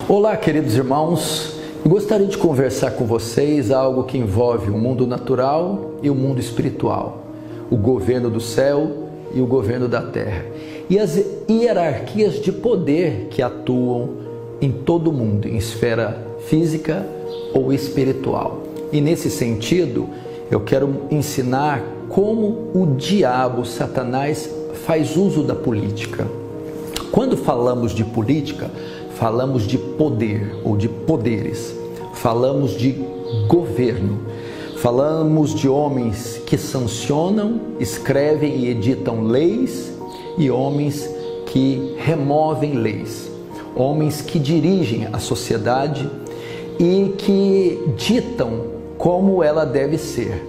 Olá, queridos irmãos, eu gostaria de conversar com vocês algo que envolve o mundo natural e o mundo espiritual, o governo do céu e o governo da terra, e as hierarquias de poder que atuam em todo o mundo, em esfera física ou espiritual. E nesse sentido, eu quero ensinar como o diabo, Satanás, faz uso da política. Quando falamos de política, falamos de poder ou de poderes, falamos de governo, falamos de homens que sancionam, escrevem e editam leis e homens que removem leis, homens que dirigem a sociedade e que ditam como ela deve ser.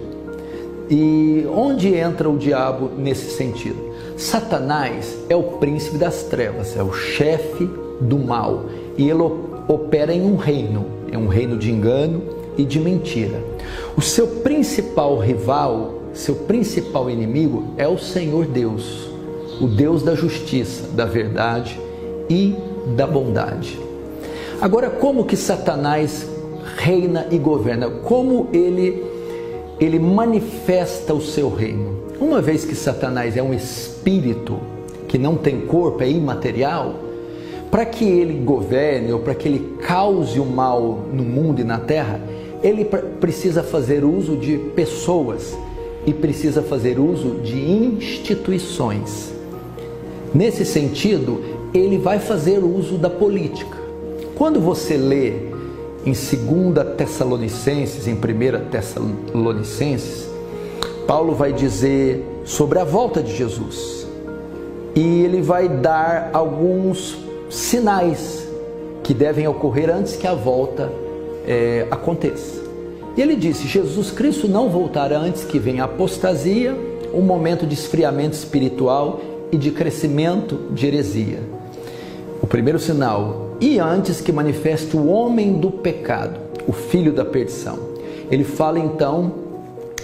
E onde entra o diabo nesse sentido? Satanás é o príncipe das trevas, é o chefe do mal, e ele opera em um reino, é um reino de engano e de mentira. O seu principal rival, seu principal inimigo é o Senhor Deus, o Deus da justiça, da verdade e da bondade. Agora, como que Satanás reina e governa? Como ele manifesta o seu reino? Uma vez que Satanás é um espírito que não tem corpo, é imaterial, para que ele governe ou para que ele cause o mal no mundo e na terra, ele precisa fazer uso de pessoas e precisa fazer uso de instituições. Nesse sentido, ele vai fazer uso da política. Quando você lê em 2 Tessalonicenses, em 1 Tessalonicenses, Paulo vai dizer sobre a volta de Jesus e ele vai dar alguns sinais que devem ocorrer antes que a volta aconteça. E ele disse: Jesus Cristo não voltará antes que venha a apostasia, um momento de esfriamento espiritual e de crescimento de heresia. O primeiro sinal: e antes que manifeste o homem do pecado, o filho da perdição. Ele fala então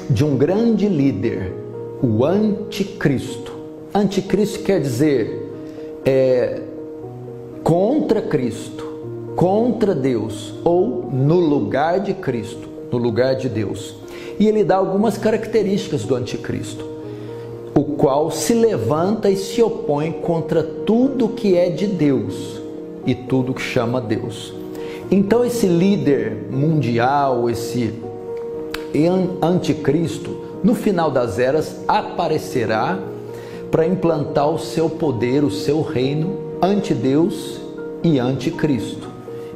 de um grande líder, o anticristo. Anticristo quer dizer contra Cristo, contra Deus, ou no lugar de Cristo, no lugar de Deus. E ele dá algumas características do anticristo, o qual se levanta e se opõe contra tudo que é de Deus e tudo que chama Deus. Então esse líder mundial, esse anticristo, no final das eras aparecerá para implantar o seu poder, o seu reino ante-Deus e anticristo.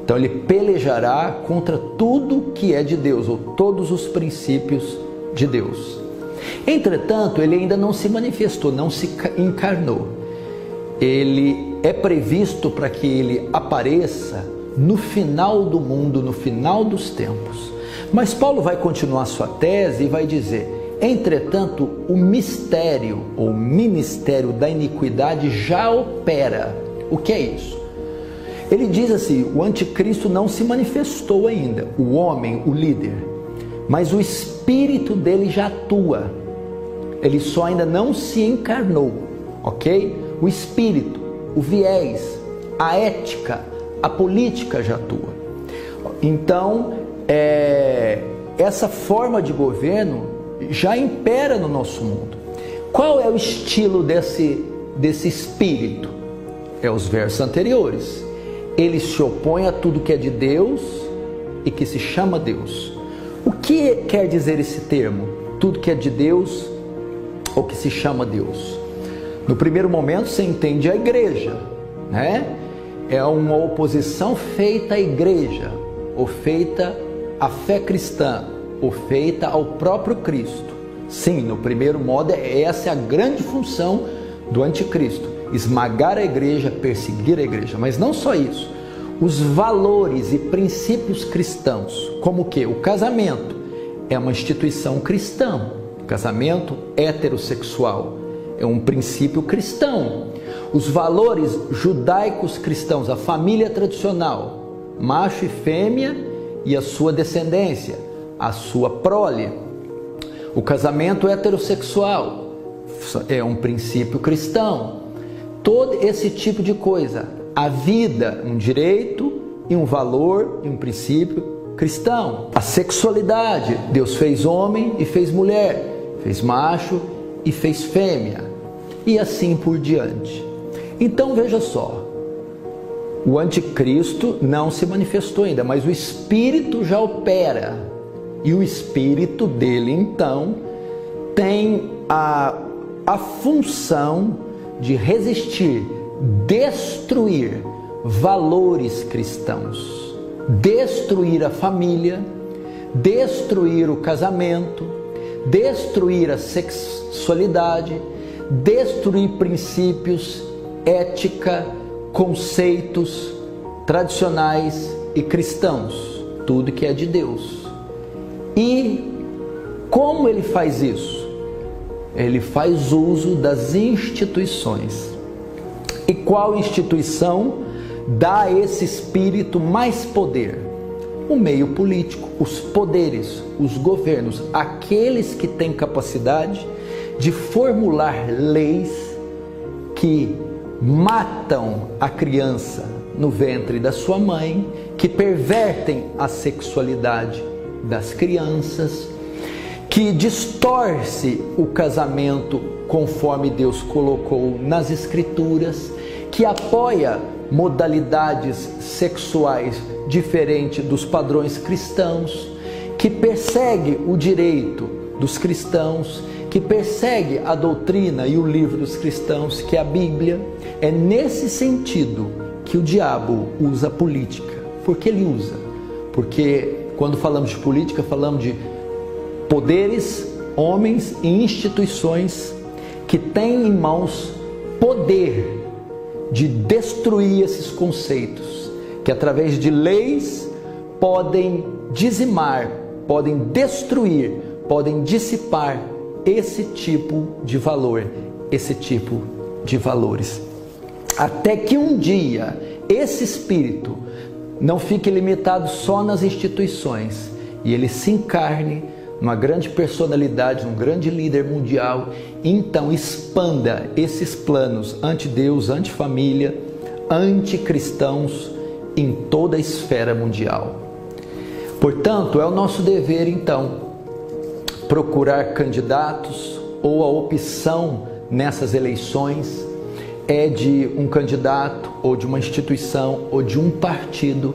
Então ele pelejará contra tudo que é de Deus, ou todos os princípios de Deus. Entretanto, ele ainda não se manifestou, não se encarnou. Ele é previsto para que ele apareça no final do mundo, no final dos tempos. Mas Paulo vai continuar sua tese e vai dizer: entretanto, o mistério ou ministério da iniquidade já opera. O que é isso? Ele diz assim: o anticristo não se manifestou ainda, o homem, o líder, mas o espírito dele já atua. Ele só ainda não se encarnou, ok? O espírito, o viés, a ética, a política já atua. Então, essa forma de governo já impera no nosso mundo. Qual é o estilo desse espírito? É os versos anteriores. Ele se opõe a tudo que é de Deus e que se chama Deus. O que quer dizer esse termo? Tudo que é de Deus ou que se chama Deus? No primeiro momento você entende a igreja, né? É uma oposição feita à igreja, ou feita à fé cristã, ou feita ao próprio Cristo. Sim, no primeiro modo, essa é a grande função do anticristo: esmagar a igreja, perseguir a igreja. Mas não só isso, os valores e princípios cristãos, como o que? O casamento é uma instituição cristã, o casamento heterossexual é um princípio cristão. Os valores judaicos cristãos, a família tradicional, macho e fêmea e a sua descendência, a sua prole. O casamento heterossexual é um princípio cristão. Todo esse tipo de coisa. A vida, um direito e um valor e um princípio cristão. A sexualidade, Deus fez homem e fez mulher, fez macho e fez fêmea, e assim por diante. Então veja só, o anticristo não se manifestou ainda, mas o Espírito já opera, e o Espírito dele então tem a função de resistir, destruir valores cristãos, destruir a família, destruir o casamento, destruir a sexualidade, destruir princípios, ética, conceitos tradicionais e cristãos, tudo que é de Deus. E como ele faz isso? Ele faz uso das instituições. E qual instituição dá a esse espírito mais poder? O meio político, os poderes, os governos, aqueles que têm capacidade de formular leis que matam a criança no ventre da sua mãe, que pervertem a sexualidade das crianças, que distorce o casamento conforme Deus colocou nas Escrituras, que apoia modalidades sexuais diferentes dos padrões cristãos, que persegue o direito dos cristãos, que persegue a doutrina e o livro dos cristãos, que é a Bíblia. É nesse sentido que o diabo usa a política. Por que ele usa? Porque quando falamos de política, falamos de poderes, homens e instituições que têm em mãos poder de destruir esses conceitos, que através de leis podem dizimar, podem destruir, podem dissipar esse tipo de valor, esse tipo de valores. Até que um dia esse espírito não fique limitado só nas instituições e ele se encarne numa grande personalidade, num grande líder mundial, e então expanda esses planos anti-Deus, anti-família, anticristãos em toda a esfera mundial. Portanto, é o nosso dever então procurar candidatos, ou a opção nessas eleições é de um candidato ou de uma instituição ou de um partido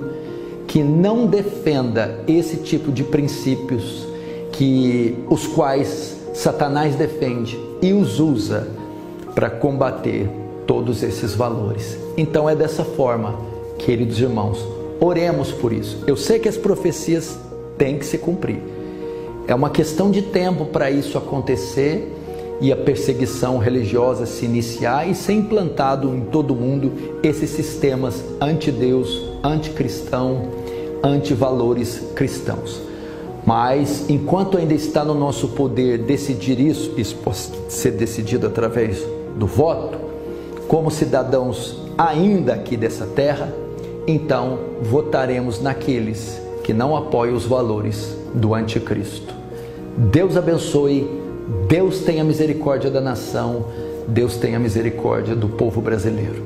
que não defenda esse tipo de princípios que os quais Satanás defende e os usa para combater todos esses valores. Então é dessa forma, queridos irmãos, oremos por isso. Eu sei que as profecias têm que se cumprir. É uma questão de tempo para isso acontecer e a perseguição religiosa se iniciar e ser implantado em todo mundo esses sistemas anti-Deus, anticristão, anti-valores cristãos. Mas enquanto ainda está no nosso poder decidir isso pode ser decidido através do voto, como cidadãos ainda aqui dessa terra, então votaremos naqueles que não apoiam os valores do anticristo. Deus abençoe, Deus tenha misericórdia da nação, Deus tenha misericórdia do povo brasileiro.